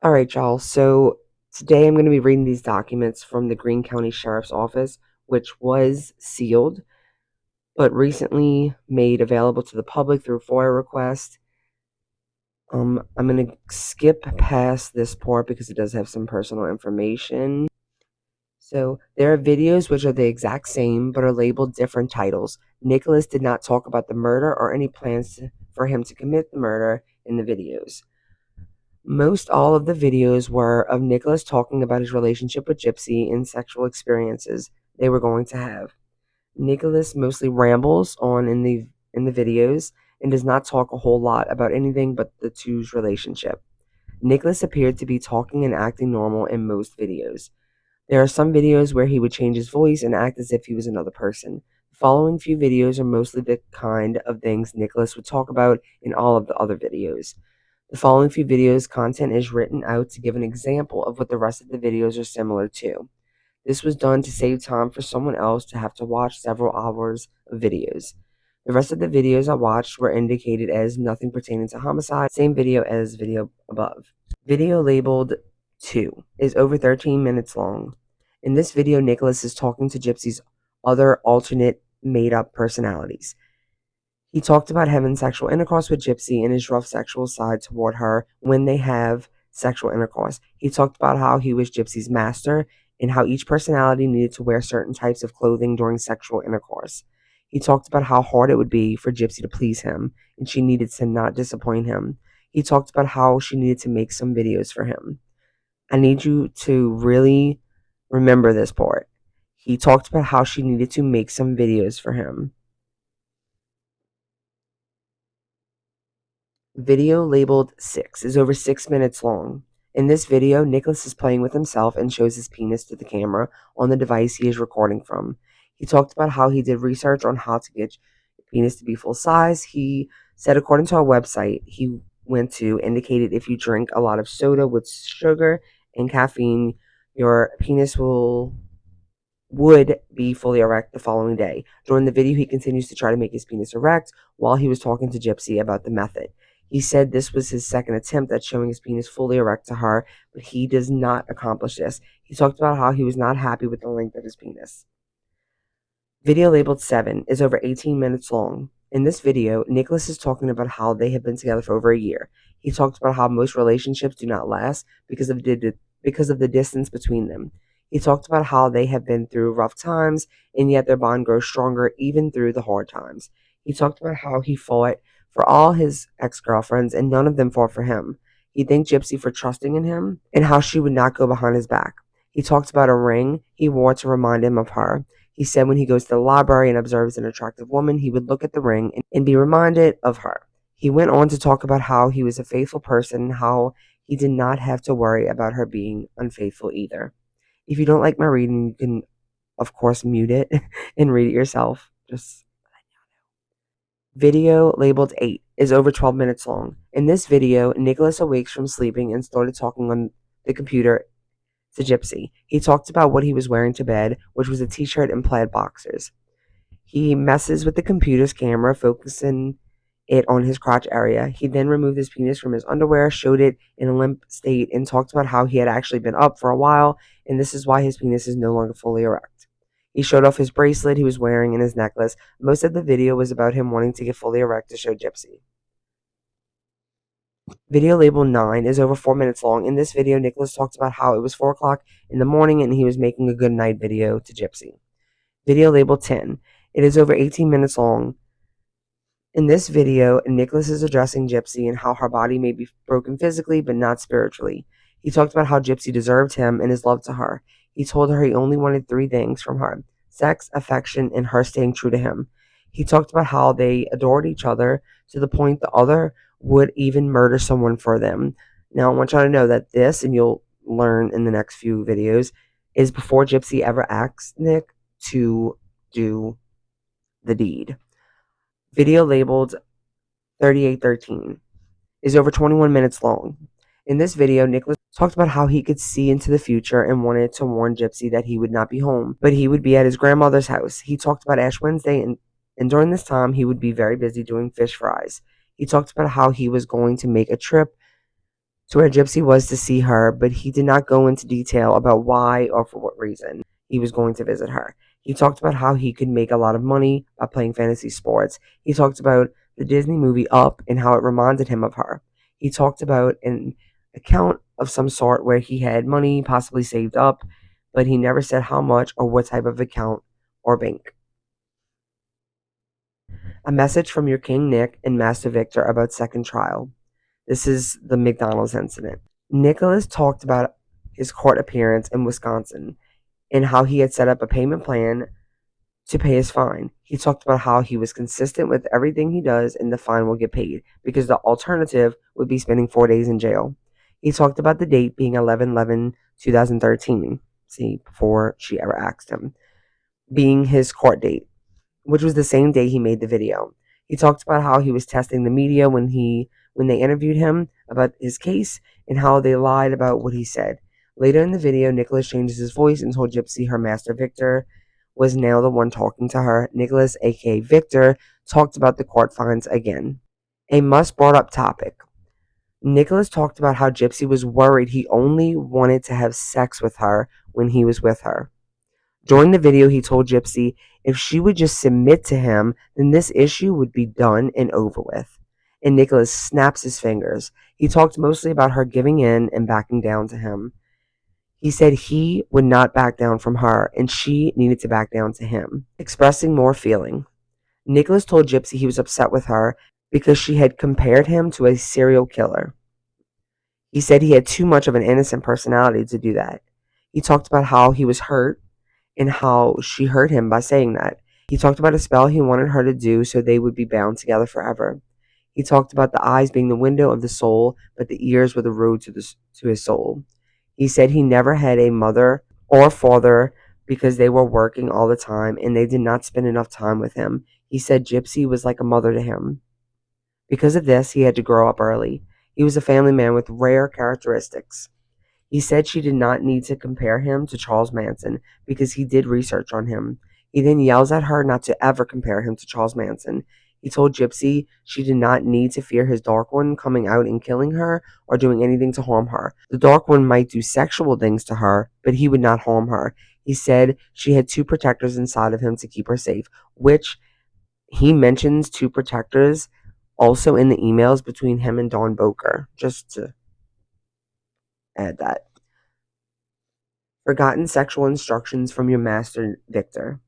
Alright, y'all, so today I'm going to be reading these documents from the Greene County Sheriff's Office, which was sealed, but recently made available to the public through FOIA request. I'm going to skip past this part because it does have some personal information. So there are videos which are the exact same, but are labeled different titles. Nicholas did not talk about the murder or any plans for him to commit the murder in the videos. Most all of the videos were of Nicholas talking about his relationship with GYPSY and sexual experiences they were going to have. Nicholas mostly rambles on in the videos and does not talk a whole lot about anything but the two's relationship. Nicholas appeared to be talking and acting normal in most videos. There are some videos where he would change his voice and act as if he was another person. The following few videos are mostly the kind of things Nicholas would talk about in all of the other videos. The following few videos' content is written out to give an example of what the rest of the videos are similar to. This was done to save time for someone else to have to watch several hours of videos. The rest of the videos I watched were indicated as nothing pertaining to homicide, same video as video above. Video labeled 2 is over 13 minutes long. In this video, Nicholas is talking to GYPSY's other alternate made-up personalities. He talked about having sexual intercourse with GYPSY and his rough sexual side toward her when they have sexual intercourse. He talked about how he was GYPSY's master and how each personality needed to wear certain types of clothing during sexual intercourse. He talked about how hard it would be for GYPSY to please him, and she needed to not disappoint him. He talked about how she needed to make some videos for him. I need you to really remember this part. He talked about how she needed to make some videos for him. Video labeled 6 is over 6 minutes long. In this video, Nicholas is playing with himself and shows his penis to the camera on the device he is recording from. He talked about how he did research on how to get penis to be full size. He said according to a website he went to indicated if you drink a lot of soda with sugar and caffeine, your penis would be fully erect the following day. During the video, he continues to try to make his penis erect while he was talking to GYPSY about the method. He said this was his second attempt at showing his penis fully erect to her, but he does not accomplish this. He talked about how he was not happy with the length of his penis. Video labeled 7 is over 18 minutes long. In this video, Nicholas is talking about how they have been together for over a year. He talked about how most relationships do not last because of the distance between them. He talked about how they have been through rough times, and yet their bond grows stronger even through the hard times. He talked about how he fought for all his ex-girlfriends, and none of them fought for him. He thanked GYPSY for trusting in him, and how she would not go behind his back. He talked about a ring he wore to remind him of her. He said when he goes to the library and observes an attractive woman, he would look at the ring and be reminded of her. He went on to talk about how he was a faithful person and how he did not have to worry about her being unfaithful either. If you don't like my reading, you can, of course, mute it and read it yourself. Video labeled 8 is over 12 minutes long. In this video, Nicholas awakes from sleeping and started talking on the computer to GYPSY. He talked about what he was wearing to bed, which was a t-shirt and plaid boxers. He messes with the computer's camera, focusing it on his crotch area. He then removed his penis from his underwear, showed it in a limp state, and talked about how he had actually been up for a while, and this is why his penis is no longer fully erect. He showed off his bracelet he was wearing and his necklace. Most of the video was about him wanting to get fully erect to show GYPSY. Video labeled 9 is over 4 minutes long. In this video, Nicholas talked about how it was 4 o'clock in the morning and he was making a good night video to GYPSY. Video labeled 10. It is over 18 minutes long. In this video, Nicholas is addressing GYPSY and how her body may be broken physically but not spiritually. He talked about how GYPSY deserved him and his love to her. He told her he only wanted 3 things from her: sex, affection, and her staying true to him. He talked about how they adored each other to the point the other would even murder someone for them. Now, I want y'all to know that this, and you'll learn in the next few videos, is before GYPSY ever asked Nick to do the deed. Video labeled 3813 is over 21 minutes long. In this video, Nicholas talked about how he could see into the future and wanted to warn GYPSY that he would not be home, but he would be at his grandmother's house. He talked about Ash Wednesday, and during this time, he would be very busy doing fish fries. He talked about how he was going to make a trip to where Gypsy was to see her, but he did not go into detail about why or for what reason he was going to visit her. He talked about how he could make a lot of money by playing fantasy sports. He talked about the Disney movie Up and how it reminded him of her. He talked about an account of some sort where he had money possibly saved up, but he never said how much or what type of account or bank. A message from your King Nick and Master Victor about second trial. This is the McDonald's incident. Nicholas talked about his court appearance in Wisconsin and how he had set up a payment plan to pay his fine. He talked about how he was consistent with everything he does and the fine will get paid because the alternative would be spending 4 days in jail. He talked about the date being 11/11/2013, see, before she ever asked him, being his court date, which was the same day he made the video. He talked about how he was testing the media when they interviewed him about his case and how they lied about what he said. Later in the video, Nicholas changes his voice and told Gypsy her master Victor was now the one talking to her. Nicholas, aka Victor, talked about the court fines again. A must brought up topic. Nicholas talked about how Gypsy was worried he only wanted to have sex with her when he was with her. During the video, he told Gypsy if she would just submit to him, then this issue would be done and over with. And Nicholas snaps his fingers. He talked mostly about her giving in and backing down to him. He said he would not back down from her, and she needed to back down to him. Expressing more feeling. Nicholas told Gypsy he was upset with her because she had compared him to a serial killer. He said he had too much of an innocent personality to do that. He talked about how he was hurt and how she hurt him by saying that. He talked about a spell he wanted her to do so they would be bound together forever. He talked about the eyes being the window of the soul, but the ears were the road to his soul. He said he never had a mother or father because they were working all the time and they did not spend enough time with him. He said Gypsy was like a mother to him. Because of this, he had to grow up early. He was a family man with rare characteristics. He said she did not need to compare him to Charles Manson because he did research on him. He then yells at her not to ever compare him to Charles Manson. He told Gypsy she did not need to fear his Dark One coming out and killing her or doing anything to harm her. The Dark One might do sexual things to her, but he would not harm her. He said she had two protectors inside of him to keep her safe, which he mentions two protectors also in the emails between him and Dawn Boker, just to add that. Forgotten sexual instructions from your master, Victor.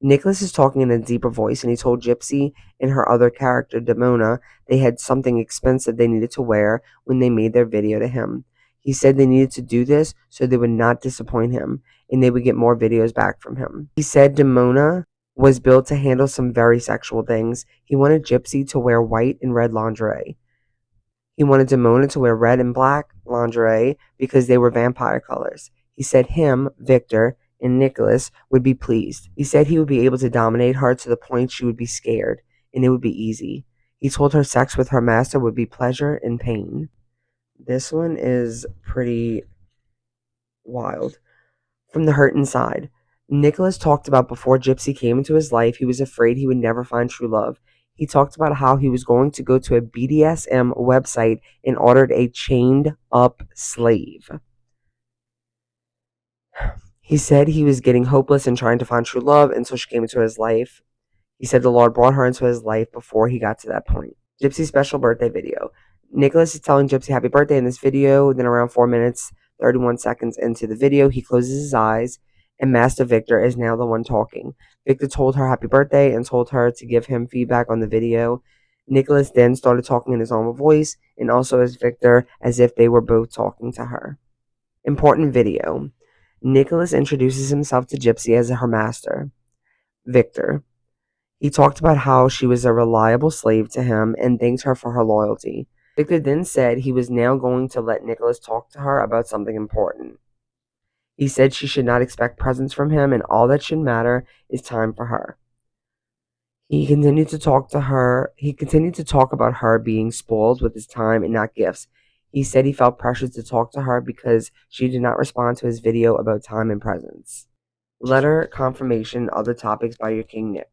Nicholas is talking in a deeper voice, and he told Gypsy and her other character, Demona, they had something expensive they needed to wear when they made their video to him. He said they needed to do this so they would not disappoint him, and they would get more videos back from him. He said Demona was built to handle some very sexual things. He wanted Gypsy to wear white and red lingerie. He wanted Demona to wear red and black lingerie because they were vampire colors. He said him, Victor, and Nicholas would be pleased. He said he would be able to dominate her to the point she would be scared, and it would be easy. He told her sex with her master would be pleasure and pain. This one is pretty wild. From the hurt inside. Nicholas talked about before Gypsy came into his life, he was afraid he would never find true love. He talked about how he was going to go to a BDSM website and ordered a chained up slave. He said he was getting hopeless and trying to find true love until she came into his life. He said the Lord brought her into his life before he got to that point. Gypsy's special birthday video. Nicholas is telling Gypsy happy birthday in this video. Then around 4 minutes, 31 seconds into the video, he closes his eyes and Master Victor is now the one talking. Victor told her happy birthday and told her to give him feedback on the video. Nicholas then started talking in his own voice and also as Victor as if they were both talking to her. Important video. Nicholas introduces himself to Gypsy as her master, Victor. He talked about how she was a reliable slave to him and thanked her for her loyalty. Victor then said he was now going to let Nicholas talk to her about something important. He said she should not expect presents from him and all that should matter is time for her. He continued to talk about her being spoiled with his time and not gifts. He said he felt pressured to talk to her because she did not respond to his video about time and presents. Letter confirmation, other topics by your King Nick.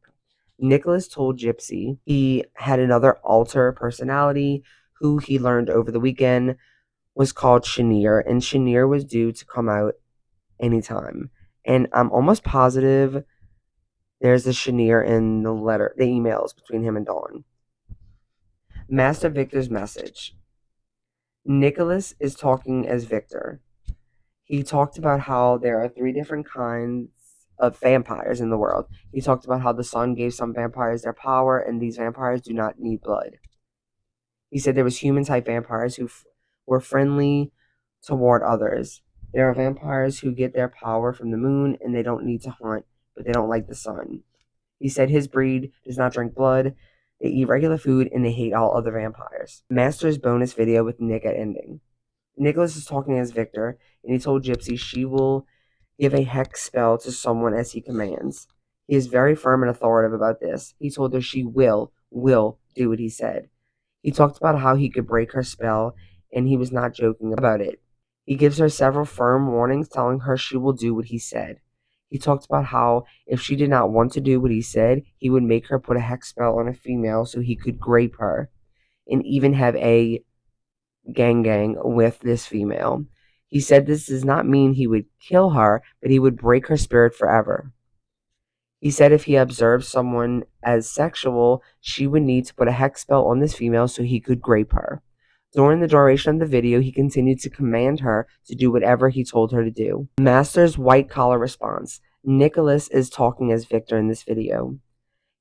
Nicholas told Gypsy he had another alter personality who he learned over the weekend was called Shineere, and Shineere was due to come out anytime. And I'm almost positive there's a Shineere in the emails between him and Dawn. Master Victor's message. Nicholas is talking as Victor. He talked about how there are 3 different kinds of vampires in the world. He talked about how the sun gave some vampires their power, and these vampires do not need blood. He said there was human-type vampires who were friendly toward others. There are vampires who get their power from the moon, and they don't need to hunt, but they don't like the sun. He said his breed does not drink blood, they eat regular food, and they hate all other vampires. Master's bonus video with Nick at ending. Nicholas is talking as Victor, and he told Gypsy she will give a hex spell to someone as he commands. He is very firm and authoritative about this. He told her she will do what he said. He talked about how he could break her spell, and he was not joking about it. He gives her several firm warnings, telling her she will do what he said. He talked about how if she did not want to do what he said, he would make her put a hex spell on a female so he could grape her, and even have a gang with this female. He said this does not mean he would kill her, but he would break her spirit forever. He said if he observed someone as sexual, she would need to put a hex spell on this female so he could grape her. During the duration of the video, he continued to command her to do whatever he told her to do. Master's white collar response. Nicholas is talking as Victor in this video.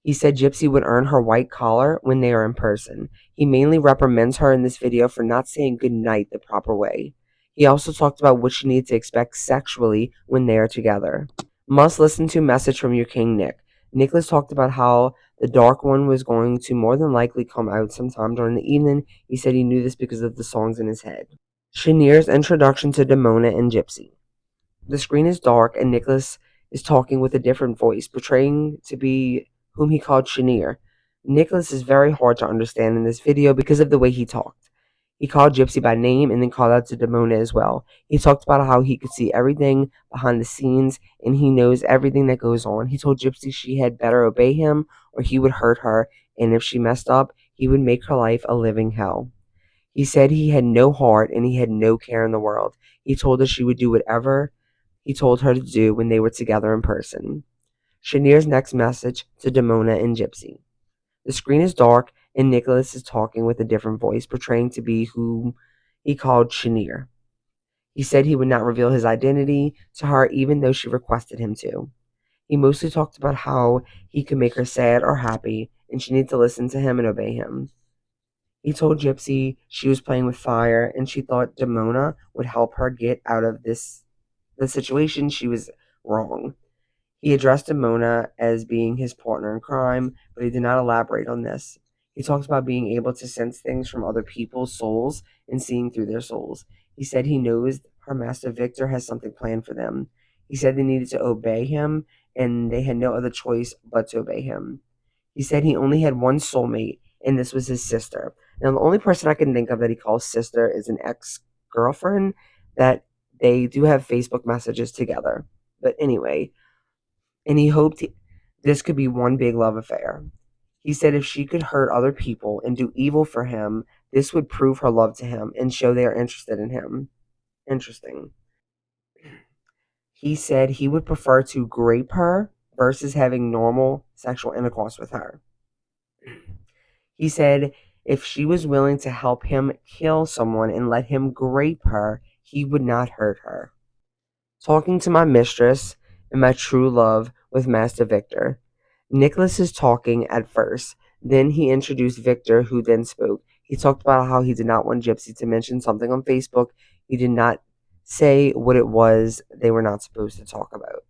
He said Gypsy would earn her white collar when they are in person. He mainly reprimands her in this video for not saying goodnight the proper way. He also talked about what she needs to expect sexually when they are together. Must listen to message from your king, Nick. Nicholas talked about how the Dark One was going to more than likely come out sometime during the evening. He said he knew this because of the songs in his head. Shineere's introduction to Demona and Gypsy. The screen is dark and Nicholas is talking with a different voice, portraying to be whom he called Shineere. Nicholas is very hard to understand in this video because of the way he talked. He called Gypsy by name and then called out to Demona as well. He talked about how he could see everything behind the scenes and he knows everything that goes on. He told Gypsy she had better obey him or he would hurt her, and if she messed up, he would make her life a living hell. He said he had no heart and he had no care in the world. He told her she would do whatever he told her to do when they were together in person. Shineere's next message to Demona and Gypsy. The screen is dark, and Nicholas is talking with a different voice, portraying to be whom he called Shineere. He said he would not reveal his identity to her even though she requested him to. He mostly talked about how he could make her sad or happy, and she needed to listen to him and obey him. He told Gypsy she was playing with fire, and she thought Demona would help her get out of the situation. She was wrong. He addressed Demona as being his partner in crime, but he did not elaborate on this. He talks about being able to sense things from other people's souls and seeing through their souls. He said he knows her master Victor has something planned for them. He said they needed to obey him, and they had no other choice but to obey him. He said he only had one soulmate, and this was his sister. Now, the only person I can think of that he calls sister is an ex-girlfriend that they do have Facebook messages together. But anyway, and he hoped this could be one big love affair. He said if she could hurt other people and do evil for him, this would prove her love to him and show they are interested in him. Interesting. He said he would prefer to grape her versus having normal sexual intercourse with her. He said if she was willing to help him kill someone and let him grape her, he would not hurt her. Talking to my mistress and my true love with Master Victor. Nicholas is talking at first. Then he introduced Victor, who then spoke. He talked about how he did not want Gypsy to mention something on Facebook. He did not say what it was they were not supposed to talk about.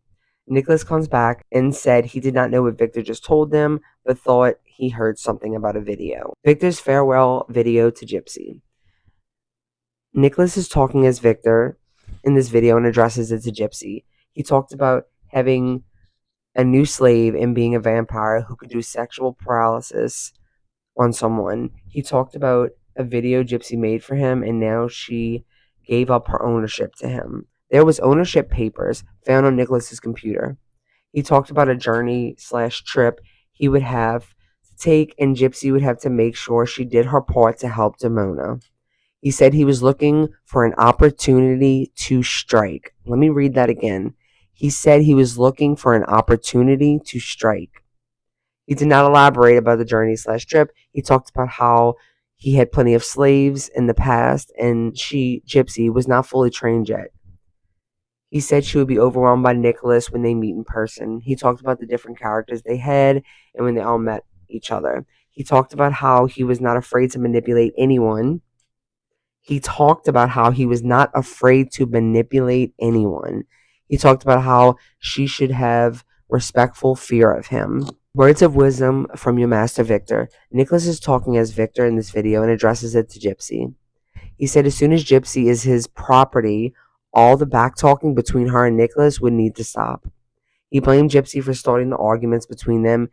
Nicholas comes back and said he did not know what Victor just told them, but thought he heard something about a video. Victor's farewell video to Gypsy. Nicholas is talking as Victor in this video and addresses it to Gypsy. He talked about having a new slave and being a vampire who could do sexual paralysis on someone. He talked about a video Gypsy made for him, and now she gave up her ownership to him. There was ownership papers found on Nicholas's computer. He talked about a journey/trip he would have to take, and Gypsy would have to make sure she did her part to help Demona. He said he was looking for an opportunity to strike. Let me read that again. He said he was looking for an opportunity to strike. He did not elaborate about the journey/trip. He talked about how he had plenty of slaves in the past and GYPSY, was not fully trained yet. He said she would be overwhelmed by Nicholas when they meet in person. He talked about the different characters they had and when they all met each other. He talked about how he was not afraid to manipulate anyone. He talked about how he was not afraid to manipulate anyone. He talked about how she should have respectful fear of him. Words of wisdom from your master, Victor. Nicholas is talking as Victor in this video and addresses it to GYPSY. He said as soon as GYPSY is his property, all the back-talking between her and Nicholas would need to stop. He blamed GYPSY for starting the arguments between them,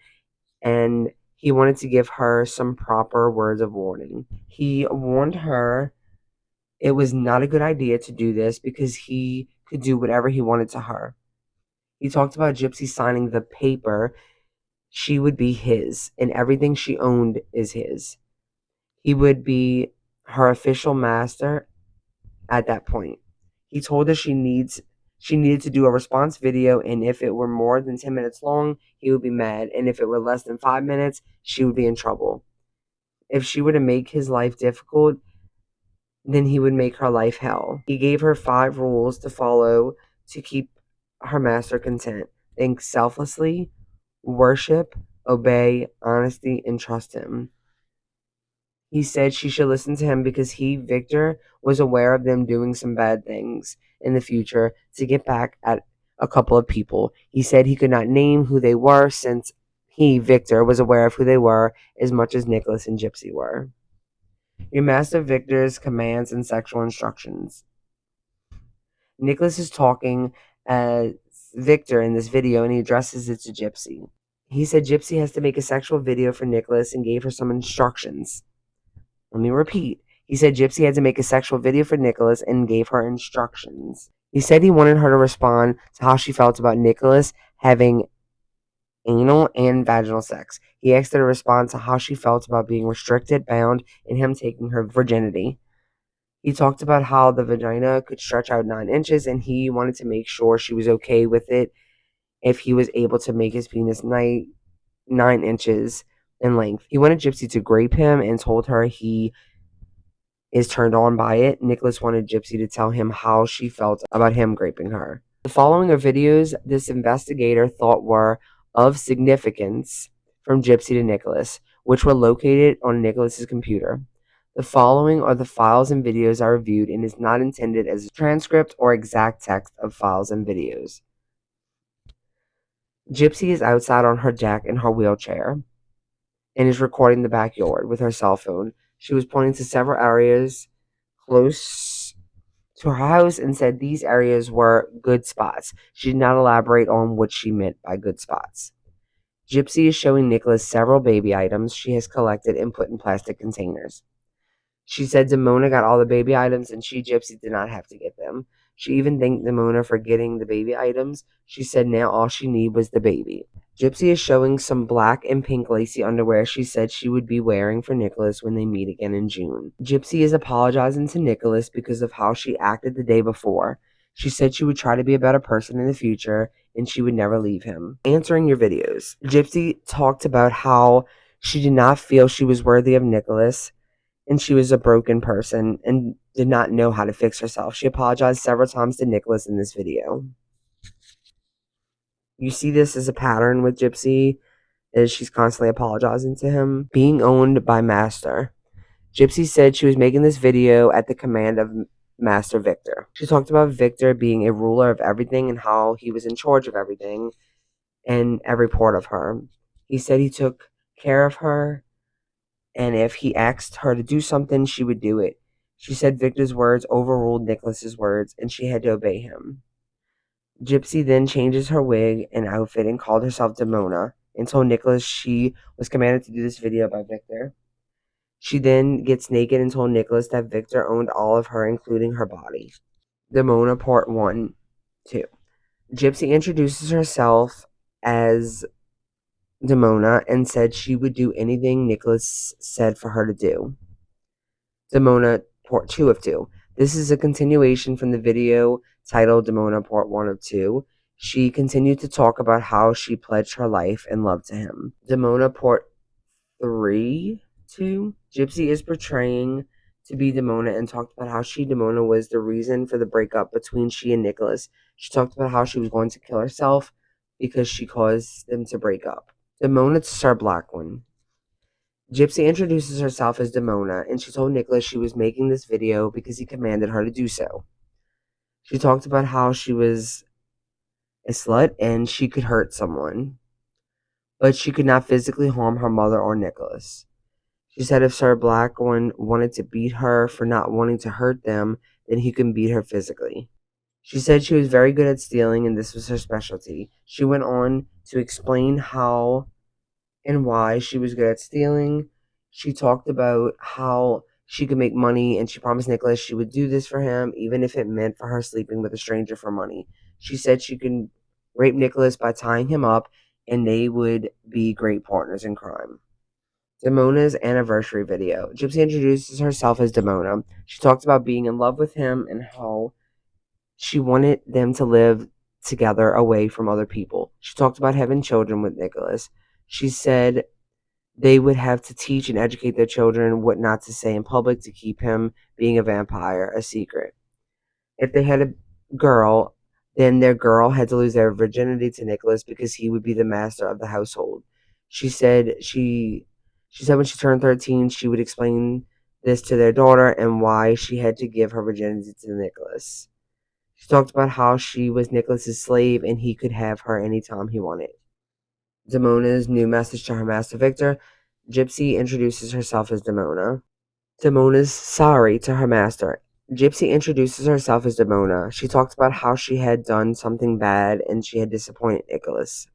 and he wanted to give her some proper words of warning. He warned her it was not a good idea to do this because he could do whatever he wanted to her. He talked about GYPSY signing the paper. She would be his, and everything she owned is his. He would be her official master at that point. He told her she needed to do a response video, and if it were more than 10 minutes long, he would be mad, and if it were less than 5 minutes, she would be in trouble. If she were to make his life difficult, then he would make her life hell. He gave her 5 rules to follow to keep her master content. Think selflessly, worship, obey, honesty, and trust him. He said she should listen to him because he, Victor, was aware of them doing some bad things in the future to get back at a couple of people. He said he could not name who they were since he, Victor, was aware of who they were as much as Nicholas and GYPSY were. Your master Victor's commands and sexual instructions. Nicholas is talking as Victor in this video, and he addresses it to GYPSY. He said GYPSY has to make a sexual video for Nicholas and gave her some instructions. Let me repeat. He said GYPSY had to make a sexual video for Nicholas and gave her instructions. He said he wanted her to respond to how she felt about Nicholas having anal and vaginal sex. He asked her to respond to how she felt about being restricted, bound, and him taking her virginity. He talked about how the vagina could stretch out 9 inches, and he wanted to make sure she was okay with it if he was able to make his penis 9 inches in length. He wanted GYPSY to grape him and told her he is turned on by it. Nicholas wanted GYPSY to tell him how she felt about him graping her. The following are videos this investigator thought were of significance from GYPSY to Nicholas, which were located on Nicholas's computer. The following are the files and videos I reviewed and is not intended as a transcript or exact text of files and videos. GYPSY is outside on her deck in her wheelchair and is recording the backyard with her cell phone. She was pointing to several areas close to her house and said these areas were good spots. She did not elaborate on what she meant by good spots. GYPSY is showing Nicholas several baby items she has collected and put in plastic containers. She said Demona got all the baby items and she, GYPSY, did not have to get them. She even thanked Demona for getting the baby items. She said now all she needed was the baby. GYPSY is showing some black and pink lacy underwear she said she would be wearing for Nicholas when they meet again in June. GYPSY is apologizing to Nicholas because of how she acted the day before. She said she would try to be a better person in the future and she would never leave him. Answering your videos. GYPSY talked about how she did not feel she was worthy of Nicholas and she was a broken person and did not know how to fix herself. She apologized several times to Nicholas in this video. You see this as a pattern with GYPSY, is she's constantly apologizing to him. Being owned by Master. GYPSY said she was making this video at the command of Master Victor. She talked about Victor being a ruler of everything and how he was in charge of everything and every part of her. He said he took care of her, and if he asked her to do something, she would do it. She said Victor's words overruled Nicholas's words, and she had to obey him. GYPSY then changes her wig and outfit and called herself Demona and told Nicholas she was commanded to do this video by Victor. She then gets naked and told Nicholas that Victor owned all of her, including her body. Demona Part 1, 2. GYPSY introduces herself as Demona and said she would do anything Nicholas said for her to do. Demona part 2 of 2. This is a continuation from the video titled Demona part 1 of 2. She continued to talk about how she pledged her life and love to him. Demona part 3, 2. GYPSY is portraying to be Demona and talked about how Demona, was the reason for the breakup between she and Nicholas. She talked about how she was going to kill herself because she caused them to break up. Demona to Sir Blackwood. GYPSY introduces herself as Demona, and she told Nicholas she was making this video because he commanded her to do so. She talked about how she was a slut and she could hurt someone, but she could not physically harm her mother or Nicholas. She said if Sir Blackwood wanted to beat her for not wanting to hurt them, then he can beat her physically. She said she was very good at stealing and this was her specialty. She went on to explain how and why she was good at stealing. She talked about how she could make money and she promised Nicholas she would do this for him, even if it meant for her sleeping with a stranger for money. She said she could rape Nicholas by tying him up and they would be great partners in crime. Demona's anniversary video. GYPSY introduces herself as Demona. She talked about being in love with him and how she wanted them to live together away from other people. She talked about having children with Nicholas. She said they would have to teach and educate their children what not to say in public to keep him being a vampire a secret. If they had a girl, then their girl had to lose their virginity to Nicholas because he would be the master of the household. She said when she turned 13, she would explain this to their daughter and why she had to give her virginity to Nicholas. She talked about how she was Nicholas's slave and he could have her anytime he wanted. Demona's new message to her master Victor. GYPSY introduces herself as Demona. Demona's sorry to her master. GYPSY introduces herself as Demona. She talks about how she had done something bad and she had disappointed Nicholas.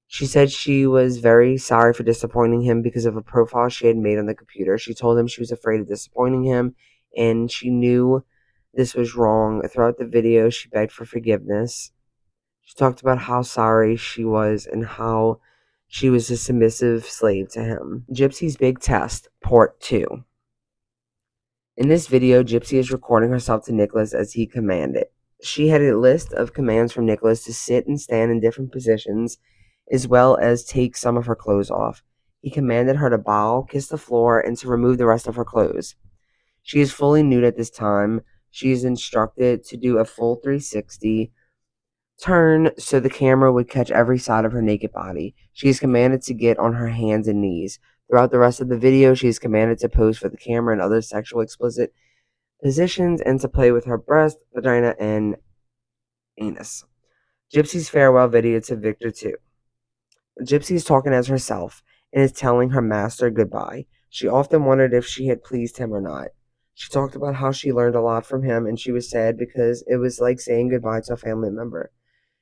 She said she was very sorry for disappointing him because of a profile she had made on the computer. She told him she was afraid of disappointing him and she knew this was wrong. Throughout the video, she begged for forgiveness. She talked about how sorry she was and how she was a submissive slave to him. GYPSY's Big Test, Part 2. In this video, GYPSY is recording herself to Nicholas as he commanded. She had a list of commands from Nicholas to sit and stand in different positions, as well as take some of her clothes off. He commanded her to bow, kiss the floor, and to remove the rest of her clothes. She is fully nude at this time. She is instructed to do a full 360 turn so the camera would catch every side of her naked body. She is commanded to get on her hands and knees. Throughout the rest of the video, she is commanded to pose for the camera and other sexual explicit positions and to play with her breast, vagina, and anus. GYPSY's farewell video to Victor 2. GYPSY is talking as herself and is telling her master goodbye. She often wondered if she had pleased him or not. She talked about how she learned a lot from him and she was sad because it was like saying goodbye to a family member.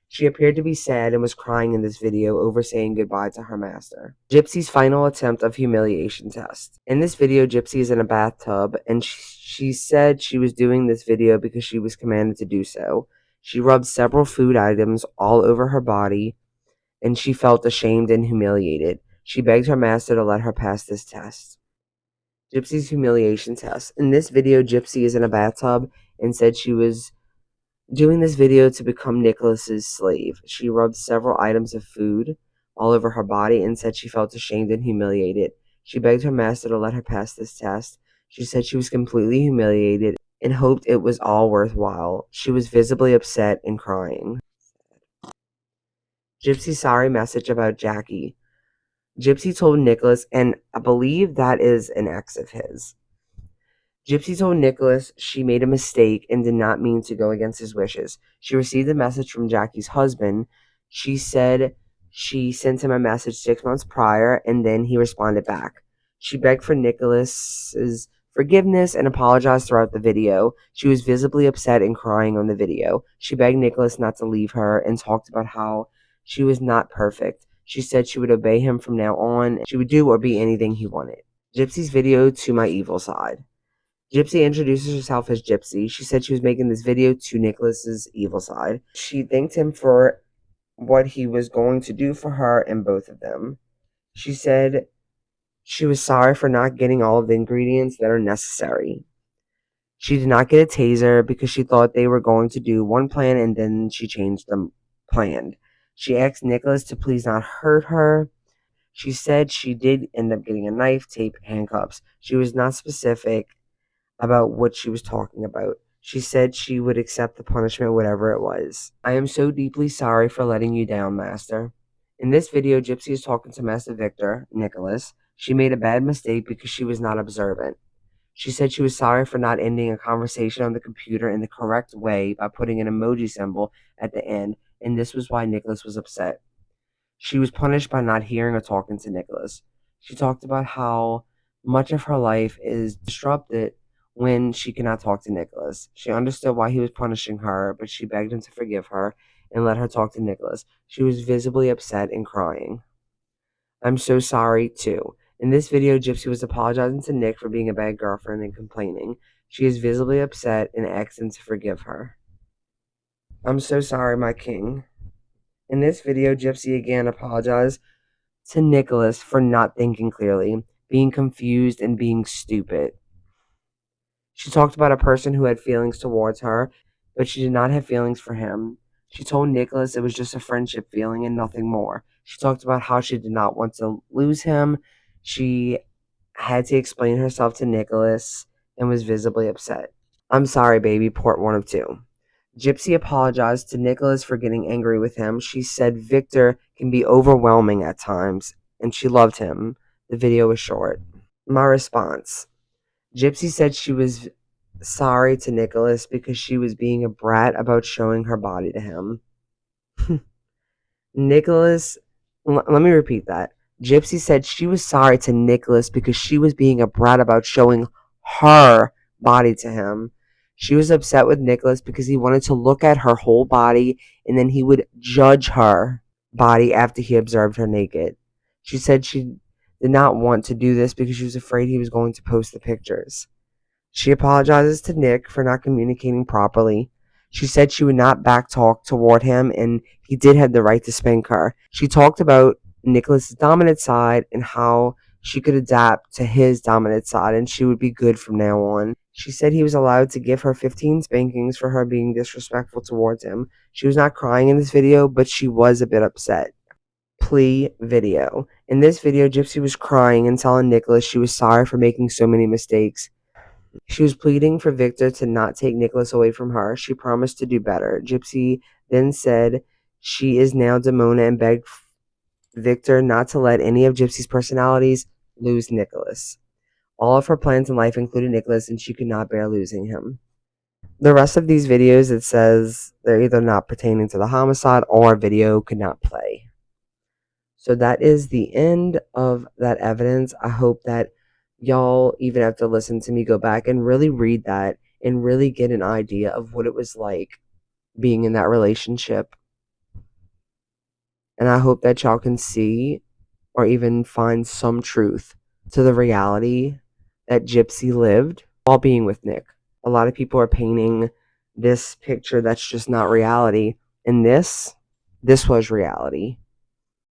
She appeared to be sad and was crying in this video over saying goodbye to her master. GYPSY's final attempt of humiliation test. In this video, GYPSY is in a bathtub, and she said she was doing this video because she was commanded to do so. She rubbed several food items all over her body, and she felt ashamed and humiliated. She begged her master to let her pass this test. GYPSY's humiliation test. In this video, GYPSY is in a bathtub and said she was doing this video to become Nicholas's slave. She rubbed several items of food all over her body and said she felt ashamed and humiliated. She begged her master to let her pass this test. She said she was completely humiliated and hoped it was all worthwhile. She was visibly upset and crying. GYPSY's sorry message about Jackie. GYPSY told Nicholas, and I believe that is an ex of his. GYPSY told Nicholas she made a mistake and did not mean to go against his wishes. She received a message from Jackie's husband. She said she sent him a message 6 months prior, and then he responded back. She begged for Nicholas's forgiveness and apologized throughout the video. She was visibly upset and crying on the video. She begged Nicholas not to leave her and talked about how she was not perfect. She said she would obey him from now on. She would do or be anything he wanted. GYPSY's video to my evil side. GYPSY introduces herself as GYPSY. She said she was making this video to Nicholas's evil side. She thanked him for what he was going to do for her and both of them. She said she was sorry for not getting all of the ingredients that are necessary. She did not get a taser because she thought they were going to do one plan and then she changed the plan. She asked Nicholas to please not hurt her. She said she did end up getting a knife, tape, handcuffs. She was not specific about what she was talking about. She said she would accept the punishment, whatever it was. I am so deeply sorry for letting you down, Master. In this video, Gypsy is talking to Master Victor, Nicholas. She made a bad mistake because she was not observant. She said she was sorry for not ending a conversation on the computer in the correct way by putting an emoji symbol at the end, and this was why Nicholas was upset. She was punished by not hearing or talking to Nicholas. She talked about how much of her life is disrupted when she cannot talk to Nicholas. She understood why he was punishing her, but she begged him to forgive her and let her talk to Nicholas. She was visibly upset and crying. I'm so sorry, too. In this video, Gypsy was apologizing to Nick for being a bad girlfriend and complaining. She is visibly upset and asked him to forgive her. I'm so sorry, my king. In this video, Gypsy again apologized to Nicholas for not thinking clearly, being confused, and being stupid. She talked about a person who had feelings towards her, but she did not have feelings for him. She told Nicholas it was just a friendship feeling and nothing more. She talked about how she did not want to lose him. She had to explain herself to Nicholas and was visibly upset. I'm sorry, baby, port 1 of 2. Gypsy apologized to Nicholas for getting angry with him. She said Victor can be overwhelming at times, and she loved him. The video was short. My response. Gypsy said she was sorry to Nicholas because she was being a brat about showing her body to him. Nicholas, let me repeat that. Gypsy said she was sorry to Nicholas because she was being a brat about showing her body to him. She was upset with Nicholas because he wanted to look at her whole body and then he would judge her body after he observed her naked. She said she did not want to do this because she was afraid he was going to post the pictures. She apologizes to Nick for not communicating properly. She said she would not backtalk toward him, and he did have the right to spank her. She talked about Nicholas' dominant side and how she could adapt to his dominant side, and she would be good from now on. She said he was allowed to give her 15 spankings for her being disrespectful towards him. She was not crying in this video, but she was a bit upset. Plea video. In this video, Gypsy was crying and telling Nicholas she was sorry for making so many mistakes. She was pleading for Victor to not take Nicholas away from her. She promised to do better. Gypsy then said she is now Demona and begged Victor not to let any of Gypsy's personalities lose Nicholas. All of her plans in life included Nicholas, and she could not bear losing him. The rest of these videos, it says they're either not pertaining to the homicide or video could not play. So that is the end of that evidence. I hope that y'all, even have to listen to me go back and really read that and really get an idea of what it was like being in that relationship. And I hope that y'all can see or even find some truth to the reality that Gypsy lived while being with Nick. A lot of people are painting this picture that's just not reality. And this was reality.